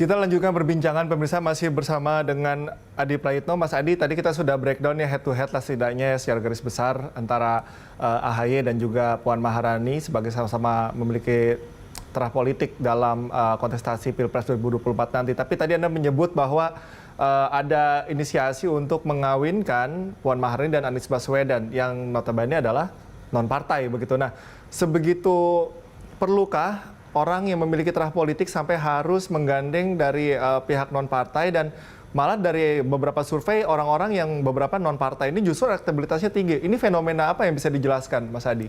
Kita lanjutkan perbincangan pemirsa, masih bersama dengan Adi Praitno. Mas Adi, tadi kita sudah breakdown ya head to head lah setidaknya secara garis besar antara AHY dan juga Puan Maharani sebagai sama-sama memiliki terah politik dalam kontestasi Pilpres 2024 nanti. Tapi tadi Anda menyebut bahwa ada inisiasi untuk mengawinkan Puan Maharani dan Anies Baswedan yang notabene adalah non-partai begitu. Nah, sebegitu perlukah orang yang memiliki terah politik sampai harus menggandeng dari pihak non-partai, dan malah dari beberapa survei orang-orang yang beberapa non-partai ini justru elektabilitasnya tinggi. Ini fenomena apa yang bisa dijelaskan, Mas Adi?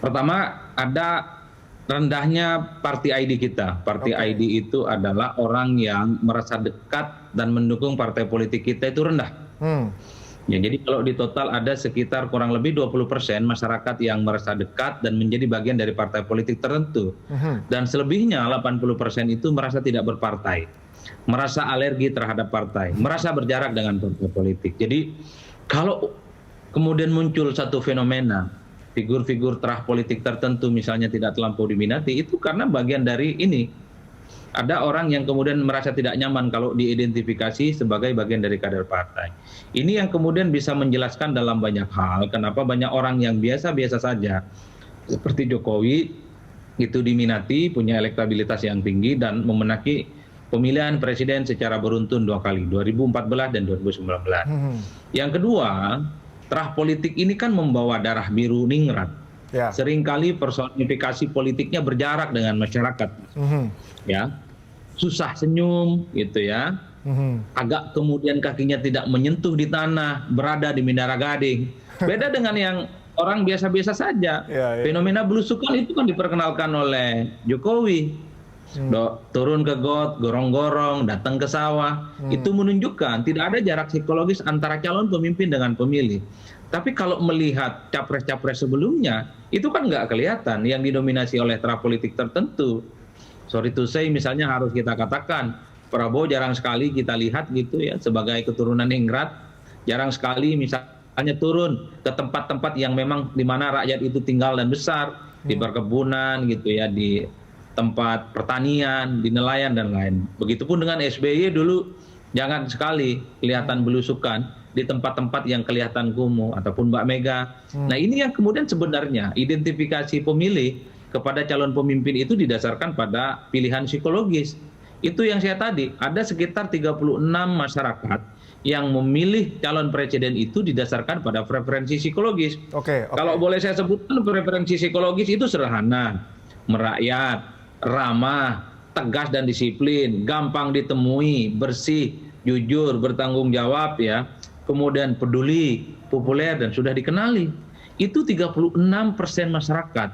Pertama, ada rendahnya party ID kita. Party ID itu adalah orang yang merasa dekat dan mendukung partai politik kita itu rendah. Ya, jadi kalau di total ada sekitar kurang lebih 20% masyarakat yang merasa dekat dan menjadi bagian dari partai politik tertentu. Dan selebihnya 80% itu merasa tidak berpartai, merasa alergi terhadap partai, merasa berjarak dengan partai politik. Jadi kalau kemudian muncul satu fenomena, figur-figur terah politik tertentu misalnya tidak terlampau diminati, itu karena bagian dari ini. Ada orang yang kemudian merasa tidak nyaman kalau diidentifikasi sebagai bagian dari kader partai. Ini yang kemudian bisa menjelaskan dalam banyak hal kenapa banyak orang yang biasa-biasa saja seperti Jokowi itu diminati, punya elektabilitas yang tinggi dan memenangi pemilihan presiden secara beruntun 2 kali, 2014 dan 2019. Yang kedua, terah politik ini kan membawa darah biru ningrat. Seringkali personifikasi politiknya berjarak dengan masyarakat. Ya, susah senyum gitu ya, agak kemudian kakinya tidak menyentuh di tanah, berada di Menara Gading. Beda dengan yang orang biasa-biasa saja. Fenomena belusukan itu kan diperkenalkan oleh Jokowi. Turun ke got, gorong-gorong, datang ke sawah. Itu menunjukkan tidak ada jarak psikologis antara calon pemimpin dengan pemilih. Tapi kalau melihat capres-capres sebelumnya, itu kan nggak kelihatan yang didominasi oleh terah politik tertentu. Sorry to say, misalnya harus kita katakan, Prabowo jarang sekali kita lihat gitu ya sebagai keturunan ningrat, jarang sekali misalnya turun ke tempat-tempat yang memang di mana rakyat itu tinggal dan besar, di perkebunan gitu ya, di tempat pertanian, di nelayan dan lain. Begitupun dengan SBY dulu jangan sekali kelihatan belusukan di tempat-tempat yang kelihatan kumuh, ataupun Mbak Mega. Nah, ini yang kemudian sebenarnya identifikasi pemilih kepada calon pemimpin itu didasarkan pada pilihan psikologis. Itu yang saya tadi, ada sekitar 36 masyarakat yang memilih calon presiden itu didasarkan pada preferensi psikologis. Kalau boleh saya sebutkan, preferensi psikologis itu sederhana, merakyat, ramah, tegas dan disiplin, gampang ditemui, bersih, jujur, bertanggung jawab ya, kemudian peduli, populer dan sudah dikenali. Itu 36% masyarakat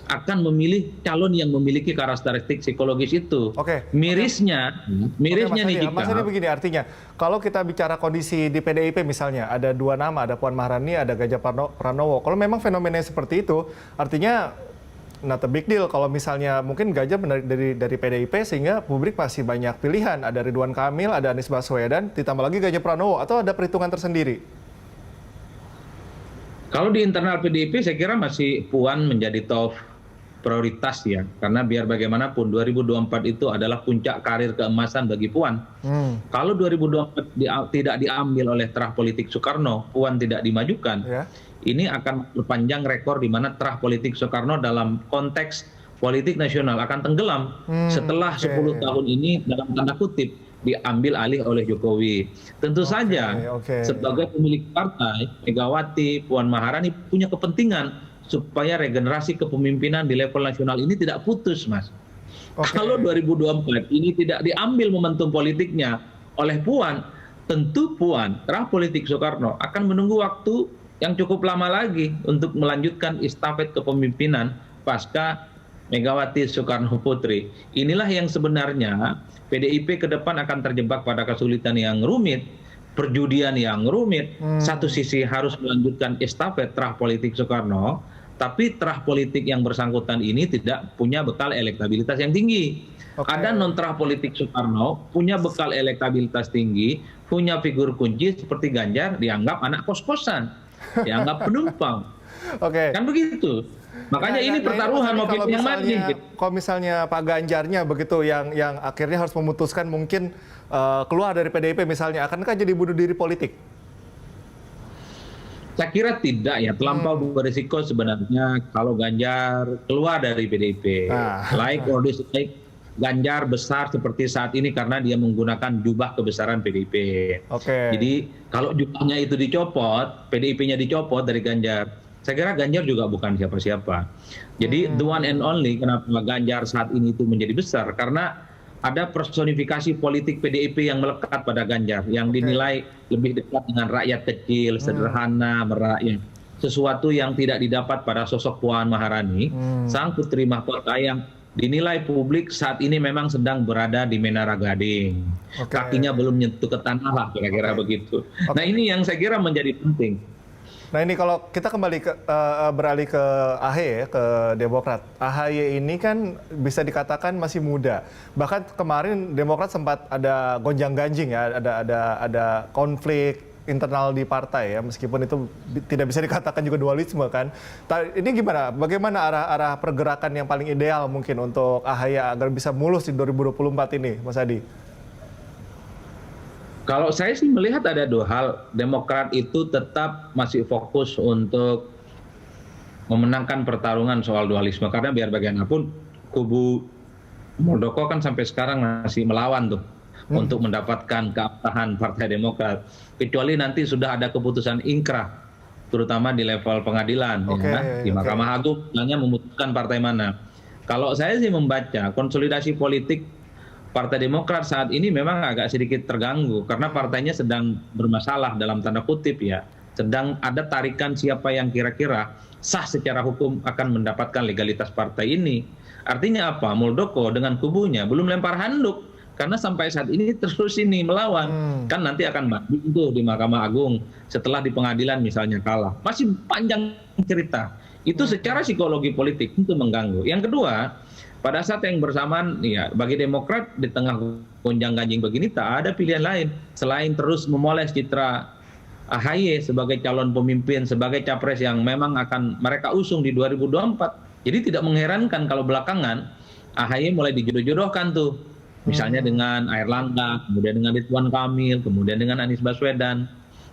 akan memilih calon yang memiliki karakteristik psikologis itu. Mirisnya nih jika... Mas Adi begini, artinya kalau kita bicara kondisi di PDIP misalnya, ada 2 nama, ada Puan Maharani, ada Ganjar Pranowo. Kalau memang fenomenanya seperti itu, artinya not a big deal kalau misalnya mungkin Ganjar dari PDIP sehingga publik masih banyak pilihan. Ada Ridwan Kamil, ada Anies Baswedan, ditambah lagi Ganjar Pranowo, atau ada perhitungan tersendiri? Kalau di internal PDIP saya kira masih Puan menjadi top prioritas ya, karena biar bagaimanapun 2024 itu adalah puncak karir keemasan bagi Puan. Kalau 2024 tidak diambil oleh terah politik Soekarno, Puan tidak dimajukan, ini akan berpanjang rekor di mana terah politik Soekarno dalam konteks politik nasional akan tenggelam setelah 10 tahun ini dalam tanda kutip diambil alih oleh Jokowi. Tentu saja sebagai pemilik partai, Megawati, Puan Maharani punya kepentingan supaya regenerasi kepemimpinan di level nasional ini tidak putus, Mas. Kalau 2024 ini tidak diambil momentum politiknya oleh Puan, tentu Puan, terah politik Soekarno, akan menunggu waktu yang cukup lama lagi untuk melanjutkan estafet kepemimpinan pasca Megawati Soekarno Putri. Inilah yang sebenarnya PDIP ke depan akan terjebak pada kesulitan yang rumit, perjudian yang rumit. Satu sisi harus melanjutkan estafet terah politik Soekarno, tapi terah politik yang bersangkutan ini tidak punya bekal elektabilitas yang tinggi. Ada non-terah politik Soekarno punya bekal elektabilitas tinggi, punya figur kunci seperti Ganjar dianggap anak kos-kosan, dianggap penumpang. Oke. Kan begitu. Makanya ini pertaruhan mau pilih yang mana nih. Kalau misalnya Pak Ganjarnya begitu yang akhirnya harus memutuskan mungkin keluar dari PDIP misalnya, akankah jadi bunuh diri politik? Saya kira tidak ya, terlampau berisiko sebenarnya kalau Ganjar keluar dari PDIP. Like or dislike, Ganjar besar seperti saat ini karena dia menggunakan jubah kebesaran PDIP. Jadi kalau jubahnya itu dicopot, PDIP-nya dicopot dari Ganjar, saya kira Ganjar juga bukan siapa-siapa. Jadi the one and only kenapa Ganjar saat ini itu menjadi besar, karena ada personifikasi politik PDIP yang melekat pada Ganjar, yang dinilai lebih dekat dengan rakyat kecil, sederhana, merakyat. Sesuatu yang tidak didapat pada sosok Puan Maharani, sang putri mahkota yang dinilai publik saat ini memang sedang berada di Menara Gading. Kakinya belum nyentuh ke tanah lah, kira-kira begitu. Nah ini yang saya kira menjadi penting. Nah ini kalau kita kembali beralih ke AHY ya, ke Demokrat. AHY ini kan bisa dikatakan masih muda. Bahkan kemarin Demokrat sempat ada gonjang-ganjing ya, ada konflik internal di partai ya, meskipun itu tidak bisa dikatakan juga dualisme kan. Ini gimana? Bagaimana arah pergerakan yang paling ideal mungkin untuk AHY agar bisa mulus di 2024 ini, Mas Adi? Kalau saya sih melihat ada dua hal. Demokrat itu tetap masih fokus untuk memenangkan pertarungan soal dualisme. Karena biar bagaimanapun kubu Muldoko kan sampai sekarang masih melawan tuh untuk mendapatkan keabsahan Partai Demokrat. Kecuali nanti sudah ada keputusan ingkrah, terutama di level pengadilan. Di Mahkamah Agung hanya memutuskan partai mana. Kalau saya sih membaca konsolidasi politik Partai Demokrat saat ini memang agak sedikit terganggu karena partainya sedang bermasalah dalam tanda kutip ya. Sedang ada tarikan siapa yang kira-kira sah secara hukum akan mendapatkan legalitas partai ini. Artinya apa? Muldoko dengan kubunya belum lempar handuk karena sampai saat ini terus ini melawan. Kan nanti akan banding tuh di Mahkamah Agung setelah di pengadilan misalnya kalah. Masih panjang cerita. Itu secara psikologi politik itu mengganggu. Yang kedua, pada saat yang bersamaan, ya bagi Demokrat di tengah gonjang-ganjing begini tak ada pilihan lain selain terus memoles citra AHY sebagai calon pemimpin, sebagai capres yang memang akan mereka usung di 2024. Jadi tidak mengherankan kalau belakangan AHY mulai dijodoh-jodohkan tuh, misalnya dengan Airlangga, kemudian dengan Ridwan Kamil, kemudian dengan Anies Baswedan.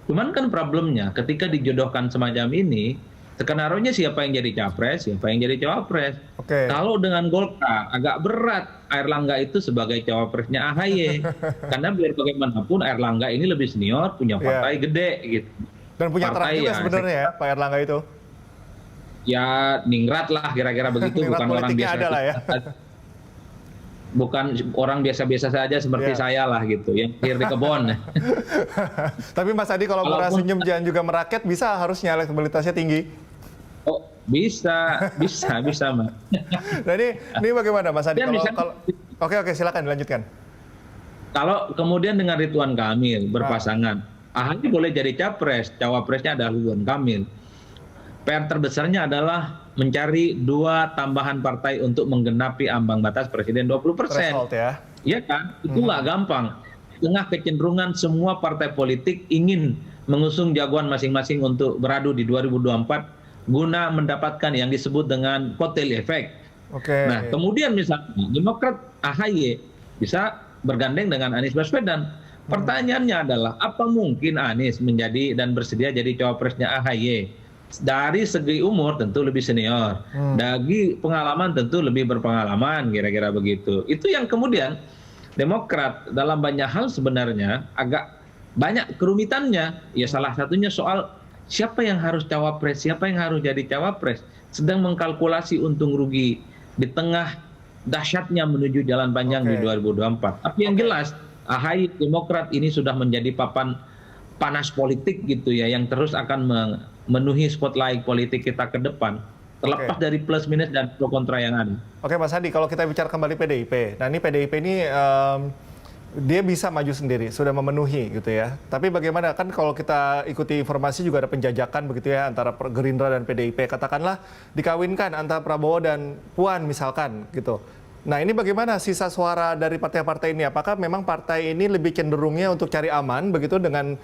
Cuman kan problemnya ketika dijodohkan semacam ini, skenario-nya siapa yang jadi capres, siapa yang jadi cawapres. Kalau dengan Golkar agak berat Airlangga itu sebagai cawapresnya AHY. Karena biar bagaimanapun Airlangga ini lebih senior, punya partai gede gitu. Dan punya terang juga sebenarnya ya Pak Airlangga itu. Ya ningrat lah kira-kira begitu, bukan orang biasa. Ada lah ya. Bukan orang biasa-biasa saja seperti saya lah gitu, yang lahir di kebon. Tapi Mas Adi kalau beras senyum dan juga merakyat bisa harusnya elektabilitasnya tinggi. Oh bisa Mas. Nah ini bagaimana Mas Adi? Oke silakan dilanjutkan. Kalau kemudian dengan Ridwan Kamil berpasangan, AHY boleh jadi capres, cawapresnya adalah Ridwan Kamil. PR terbesarnya adalah mencari dua tambahan partai untuk menggenapi ambang batas presiden 20%. Iya kan? Itu nggak gampang. Tengah kecenderungan semua partai politik ingin mengusung jagoan masing-masing untuk beradu di 2024 guna mendapatkan yang disebut dengan kotel efek. Nah, kemudian misalnya Demokrat AHY bisa bergandeng dengan Anies Baswedan. Pertanyaannya adalah apa mungkin Anies menjadi dan bersedia jadi cawapresnya AHY? Dari segi umur tentu lebih senior, dari pengalaman tentu lebih berpengalaman, kira-kira begitu. Itu yang kemudian Demokrat dalam banyak hal sebenarnya agak banyak kerumitannya. Ya salah satunya soal siapa yang harus cawapres, siapa yang harus jadi cawapres. Sedang mengkalkulasi untung rugi di tengah dahsyatnya menuju jalan panjang di 2024. Tapi yang jelas AHY Demokrat ini sudah menjadi papan panas politik gitu ya, yang terus akan memenuhi spotlight politik kita ke depan, terlepas dari plus minus dan pro kontra yang ada. Oke Mas Adi, kalau kita bicara kembali PDIP, nah ini PDIP ini dia bisa maju sendiri, sudah memenuhi gitu ya. Tapi bagaimana, kan kalau kita ikuti informasi juga ada penjajakan begitu ya antara Gerindra dan PDIP, katakanlah dikawinkan antara Prabowo dan Puan misalkan gitu. Nah ini bagaimana sisa suara dari partai-partai ini? Apakah memang partai ini lebih cenderungnya untuk cari aman begitu dengan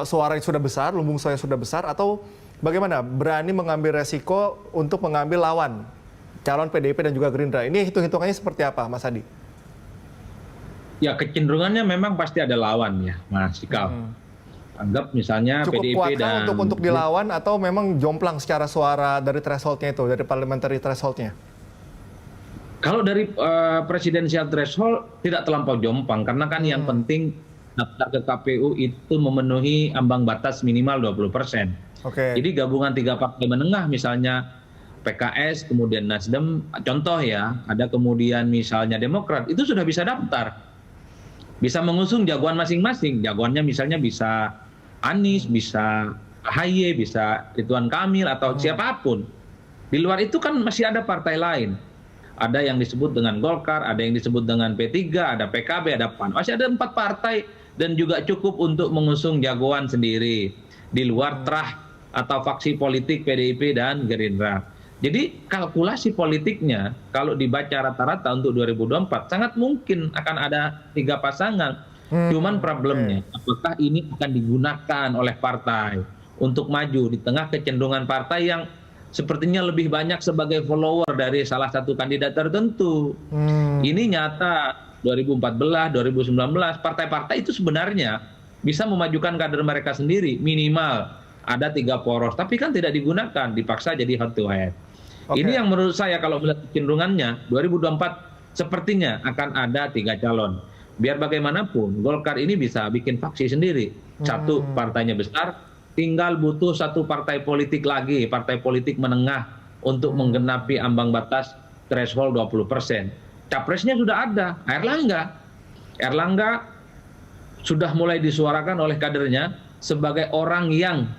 suara yang sudah besar, lumbung suara yang sudah besar, atau bagaimana berani mengambil resiko untuk mengambil lawan calon PDIP dan juga Gerindra? Ini hitung-hitungannya seperti apa, Mas Adi? Ya kecenderungannya memang pasti ada lawan ya, Mas Ikal. Anggap misalnya Cukup PDIP kuatkah dan untuk dilawan atau memang jomplang secara suara dari thresholdnya itu, dari parliamentary thresholdnya? Kalau dari presidensial threshold tidak terlampau jomplang, karena kan yang penting daftar ke KPU itu memenuhi ambang batas minimal 20%. Jadi gabungan 3 partai menengah misalnya PKS, kemudian Nasdem, contoh ya, ada kemudian misalnya Demokrat, itu sudah bisa daftar. Bisa mengusung jagoan masing-masing. Jagoannya misalnya bisa Anies, bisa AHY, bisa Ridwan Kamil, atau siapapun. Di luar itu kan masih ada partai lain. Ada yang disebut dengan Golkar, ada yang disebut dengan P3, ada PKB, ada PAN. Masih ada 4 partai dan juga cukup untuk mengusung jagoan sendiri. Di luar terah atau faksi politik PDIP dan Gerindra. Jadi kalkulasi politiknya kalau dibaca rata-rata untuk 2024 sangat mungkin akan ada 3 pasangan. Cuman problemnya apakah ini akan digunakan oleh partai untuk maju di tengah kecenderungan partai yang sepertinya lebih banyak sebagai follower dari salah satu kandidat tertentu. Ini nyata 2014, 2019 partai-partai itu sebenarnya bisa memajukan kader mereka sendiri minimal ada 3 poros, tapi kan tidak digunakan, dipaksa jadi head to head. Ini yang menurut saya kalau melihat kecenderungannya 2024 sepertinya akan ada 3 calon. Biar bagaimanapun Golkar ini bisa bikin faksi sendiri. Satu, partainya besar, tinggal butuh 1 partai politik lagi, partai politik menengah untuk menggenapi ambang batas threshold 20%. Capresnya sudah ada, Erlangga. Erlangga sudah mulai disuarakan oleh kadernya sebagai orang yang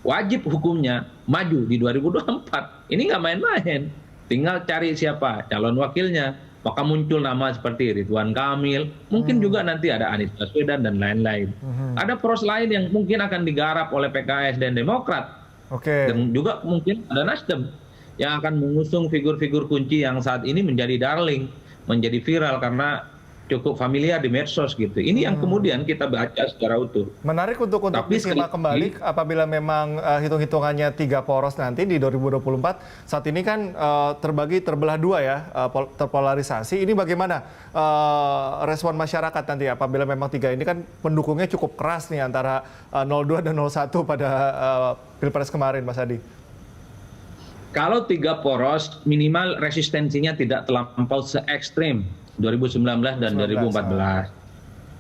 wajib hukumnya maju di 2024. Ini nggak main-main. Tinggal cari siapa calon wakilnya. Maka muncul nama seperti Ridwan Kamil, mungkin juga nanti ada Anies Baswedan dan lain-lain. Ada poros lain yang mungkin akan digarap oleh PKS dan Demokrat. Dan juga mungkin ada Nasdem yang akan mengusung figur-figur kunci yang saat ini menjadi darling, menjadi viral karena cukup familiar di medsos gitu. Ini yang kemudian kita baca secara utuh. Menarik untuk disimak kembali apabila memang hitung-hitungannya 3 poros nanti di 2024. Saat ini kan terbelah 2 ya, terpolarisasi. Ini bagaimana respon masyarakat nanti apabila memang 3 ini kan pendukungnya cukup keras nih antara 02 dan 01 pada Pilpres kemarin, Mas Adi. Kalau 3 poros minimal resistensinya tidak terlampau se-ekstrim 2019 dan 2014.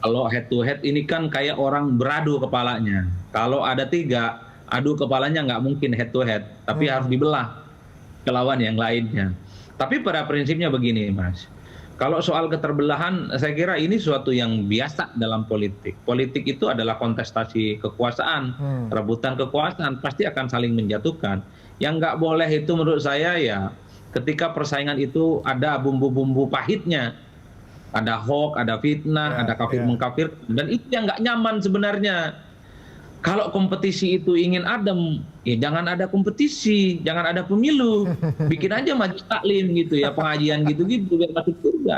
Kalau head to head ini kan kayak orang beradu kepalanya. Kalau ada 3, adu kepalanya nggak mungkin head to head, tapi harus dibelah ke lawan yang lainnya. Tapi pada prinsipnya begini, Mas. Kalau soal keterbelahan, saya kira ini suatu yang biasa dalam politik. Politik itu adalah kontestasi kekuasaan, rebutan kekuasaan, pasti akan saling menjatuhkan. Yang nggak boleh itu menurut saya ya, ketika persaingan itu ada bumbu-bumbu pahitnya, ada hoax, ada fitnah, ada kafir mengkafir, dan itu yang nggak nyaman sebenarnya. Kalau kompetisi itu ingin adem, ya jangan ada kompetisi, jangan ada pemilu, bikin aja majelis taklim gitu ya, pengajian gitu-gitu biar masuk surga.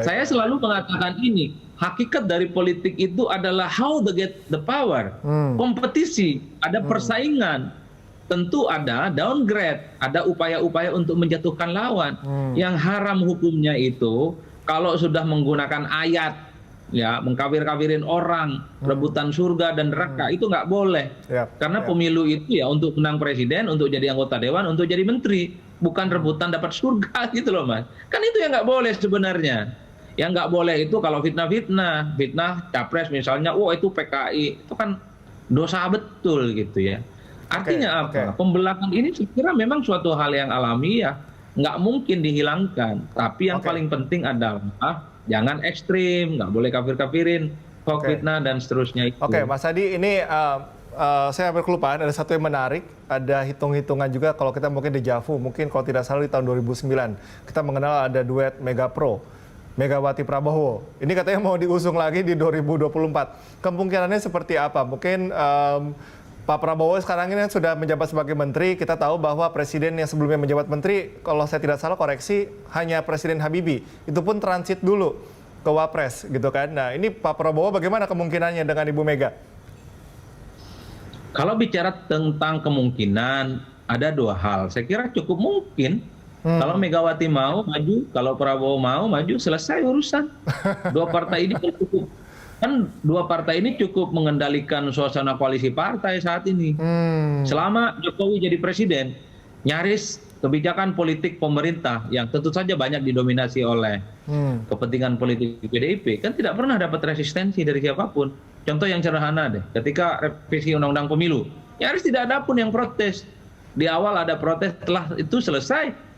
Saya selalu mengatakan ini, hakikat dari politik itu adalah how to get the power, kompetisi, ada persaingan. Tentu ada downgrade, ada upaya-upaya untuk menjatuhkan lawan. Yang haram hukumnya itu kalau sudah menggunakan ayat, ya mengkafir-kafirin orang, rebutan surga dan neraka, itu nggak boleh. Karena pemilu itu ya untuk menang presiden, untuk jadi anggota dewan, untuk jadi menteri, bukan rebutan dapat surga gitu loh, Mas. Kan itu yang nggak boleh sebenarnya. Yang nggak boleh itu kalau fitnah capres misalnya, itu PKI, itu kan dosa betul gitu ya. Artinya apa? Pembelahan ini saya kira memang suatu hal yang alami ya, nggak mungkin dihilangkan. Tapi yang paling penting adalah jangan ekstrim, nggak boleh kafir-kafirin, fitnah dan seterusnya itu. Mas Adi, ini saya hampir kelupaan, ada satu yang menarik, ada hitung-hitungan juga kalau kita mungkin dejavu, mungkin kalau tidak salah di tahun 2009, kita mengenal ada duet Mega Pro, Megawati Prabowo. Ini katanya mau diusung lagi di 2024. Kemungkinannya seperti apa? Mungkin Pak Prabowo sekarang ini sudah menjabat sebagai menteri. Kita tahu bahwa presiden yang sebelumnya menjabat menteri, kalau saya tidak salah koreksi, hanya Presiden Habibie. Itu pun transit dulu ke Wapres gitu kan. Nah, ini Pak Prabowo bagaimana kemungkinannya dengan Ibu Mega? Kalau bicara tentang kemungkinan, ada dua hal. Saya kira cukup mungkin. Kalau Megawati mau maju, kalau Prabowo mau maju, selesai urusan. Dua partai ini cukup, kan dua partai ini cukup mengendalikan suasana koalisi partai saat ini. Selama Jokowi jadi presiden, nyaris kebijakan politik pemerintah yang tentu saja banyak didominasi oleh kepentingan politik PDIP, kan tidak pernah dapat resistensi dari siapapun. Contoh yang sederhana deh, ketika revisi Undang-Undang Pemilu, nyaris tidak ada pun yang protes. Di awal ada protes, setelah itu selesai.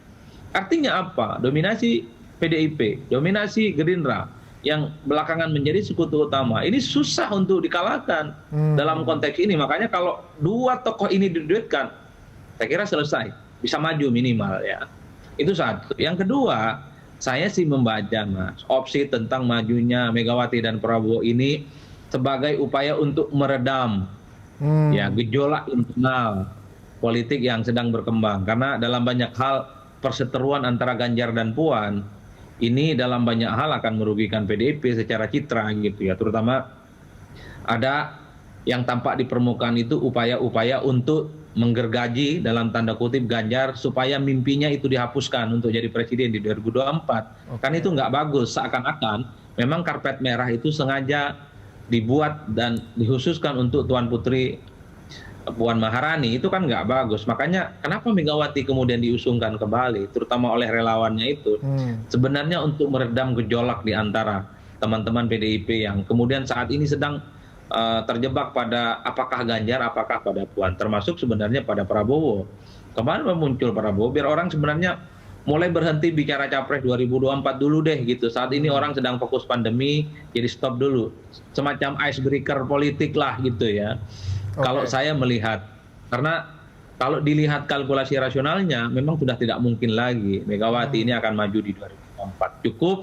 Artinya apa? Dominasi PDIP, dominasi Gerindra yang belakangan menjadi sekutu utama. Ini susah untuk dikalahkan dalam konteks ini. Makanya kalau dua tokoh ini diduetkan, saya kira selesai. Bisa maju minimal ya. Itu satu. Yang kedua, saya sih membaca Mas, opsi tentang majunya Megawati dan Prabowo ini sebagai upaya untuk meredam ya gejolak internal politik yang sedang berkembang. Karena dalam banyak hal perseteruan antara Ganjar dan Puan ini dalam banyak hal akan merugikan PDIP secara citra gitu ya. Terutama ada yang tampak di permukaan itu upaya-upaya untuk menggergaji dalam tanda kutip Ganjar supaya mimpinya itu dihapuskan untuk jadi presiden di 2024. Kan itu nggak bagus, seakan-akan memang karpet merah itu sengaja dibuat dan dikhususkan untuk Tuan Putri Puan Maharani, itu kan nggak bagus. Makanya kenapa Megawati kemudian diusungkan kembali, terutama oleh relawannya itu, sebenarnya untuk meredam gejolak di antara teman-teman PDIP yang kemudian saat ini sedang terjebak pada apakah Ganjar, apakah pada Puan, termasuk sebenarnya pada Prabowo. Kemarin muncul Prabowo, biar orang sebenarnya mulai berhenti bicara Capres 2024 dulu deh gitu. Saat ini orang sedang fokus pandemi, jadi stop dulu. Semacam icebreaker politik lah gitu ya. Kalau saya melihat, karena kalau dilihat kalkulasi rasionalnya, memang sudah tidak mungkin lagi Megawati ini akan maju di 2024. Cukup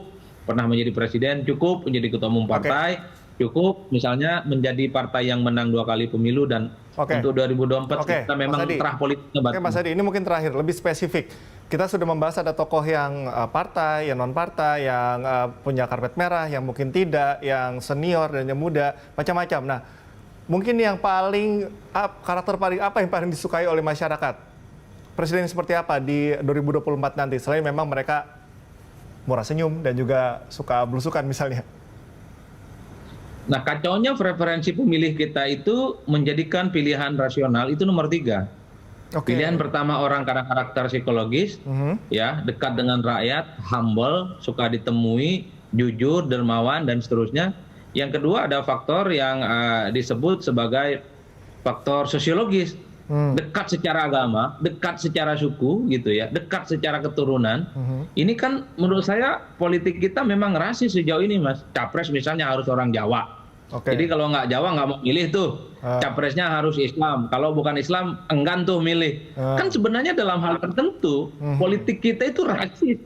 pernah menjadi presiden, cukup menjadi ketua umum partai, cukup misalnya menjadi partai yang menang 2 kali pemilu dan untuk 2024 kita memang terah politiknya batin. Mas Adi, ini mungkin terakhir, lebih spesifik. Kita sudah membahas ada tokoh yang partai, yang non-partai, yang punya karpet merah, yang mungkin tidak, yang senior dan yang muda, macam-macam. Nah, mungkin yang paling karakter paling apa yang paling disukai oleh masyarakat? Presiden seperti apa di 2024 nanti? Selain memang mereka murah senyum dan juga suka belusukan misalnya. Nah, kacaunya preferensi pemilih kita itu menjadikan pilihan rasional itu nomor 3. Pilihan pertama orang karena karakter psikologis, ya dekat dengan rakyat, humble, suka ditemui, jujur, dermawan dan seterusnya. Yang kedua ada faktor yang disebut sebagai faktor sosiologis, dekat secara agama, dekat secara suku gitu ya, dekat secara keturunan. Ini kan menurut saya politik kita memang rasis sejauh ini Mas. Capres misalnya harus orang Jawa. Jadi kalau nggak Jawa nggak mau milih tuh. Capresnya harus Islam. Kalau bukan Islam enggan tuh milih. Kan sebenarnya dalam hal tertentu politik kita itu rasis.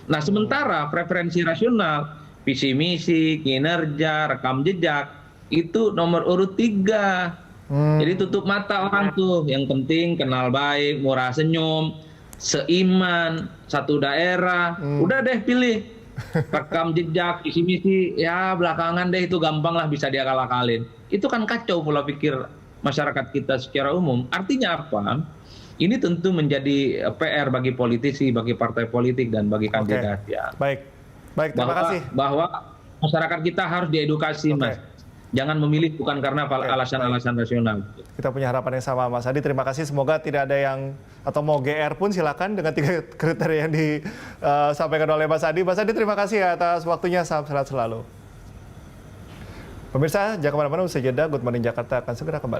Nah sementara preferensi rasional, visi misi, kinerja, rekam jejak itu nomor urut 3. Jadi tutup mata orang tuh. Yang penting kenal baik, murah senyum, seiman, satu daerah. Udah deh pilih. Rekam jejak, visi misi, ya belakangan deh itu gampang lah bisa dia kalah-kalin. Itu kan kacau pola pikir masyarakat kita secara umum. Artinya apa? Ini tentu menjadi PR bagi politisi, bagi partai politik dan bagi kandidat ya. Baik, terima kasih. Bahwa masyarakat kita harus diedukasi Mas. Jangan memilih bukan karena alasan-alasan rasional. Kita punya harapan yang sama Mas Adi. Terima kasih. Semoga tidak ada yang atau mau GR pun silakan dengan 3 kriteria yang disampaikan oleh Mas Adi. Mas Adi terima kasih atas waktunya. Salam sehat selalu. Pemirsa, jangan kemana-mana. Usai jeda, Good Morning Jakarta akan segera kembali.